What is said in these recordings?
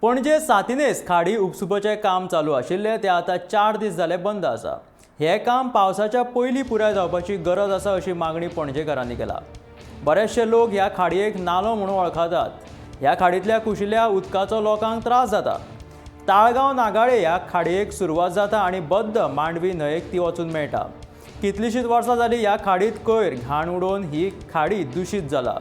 पणजे सातिनेस खाडी उपसुपाचें काम चालू आशिल्लें तें आतां 4 दीस जाले बंद आसा। हे काम पावसाच्या पयलीं पुराय जावपाची गरज आसा अशी मागणी पणजेकारांनी केला। बरेचशे लोक ह्या खाडयेक नालो म्हणून वळखतात। ह्या खाडींतल्या कुशिल्ल्या उदकाचो लोकांक त्रास जाता। ताळगांव नागाळे ह्या खाडयेक सुरवात जाता आनी बद्द मांडवी न्हंयेक ती वचून मेळटा। कितलींशींच वर्सां जालीं ह्या खाडींत कोयर घाण उडोवन ही खाडी दूशीत जाला।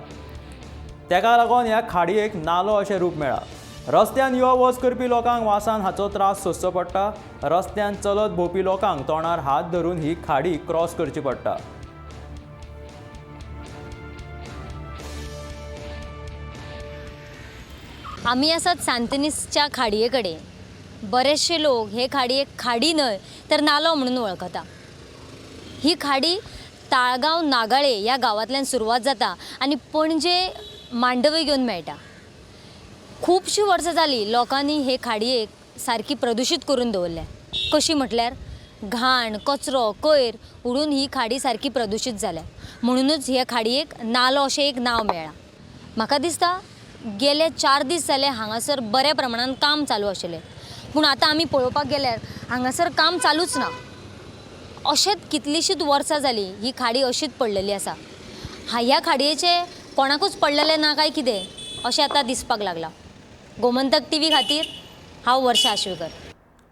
तेका लागून ह्या खाडयेक नालो अशें रूप मेळ्ळा। रस्त्यान यो वच करपी लोकांक वासान हाचो त्रास सोंसचो पडटा। रस्त्यान चलत भोंवपी लोकांक तोंडार हात धरून ही खाडी क्रॉस करची पडटा। आमी आसात सांतिनेसच्या खाडये कडेन। बरेचशे लोक हे खाडयेक खाडी न्हय तर नालो म्हणून वळखता। ही खाडी ताळगांव नागाळे ह्या गांवांतल्यान सुरवात जाता आनी पणजे मांडवी घेवन मेळटा। खूबशीं वर्सां जालीं लोकांनी हे खाडयेक सारकी प्रदूशीत करून दवरल्या। कशी म्हटल्यार घाण कचरो कोयर उडून ही खाडी सारकी प्रदूशीत जाल्या। म्हणूनच ह्या खाडयेक नालो अशें एक नांव मेळ्ळां। म्हाका दिसता गेले 4 दीस जाले हांगासर बऱ्या प्रमाणात काम चालू आशिल्लें, पूण आतां आमी पळोवपाक गेल्यार हांगासर काम चालूच ना। अशेंच कितलींशींच वर्सां जालीं ही खाडी अशीच पडलेली आसा। ह्या खाडयेचें कोणाकूच पडलेलें ना काय कितें अशें आतां दिसपाक लागलां। गोमंतक टीव्ही खातीर हांव वर्षा आशवेकर।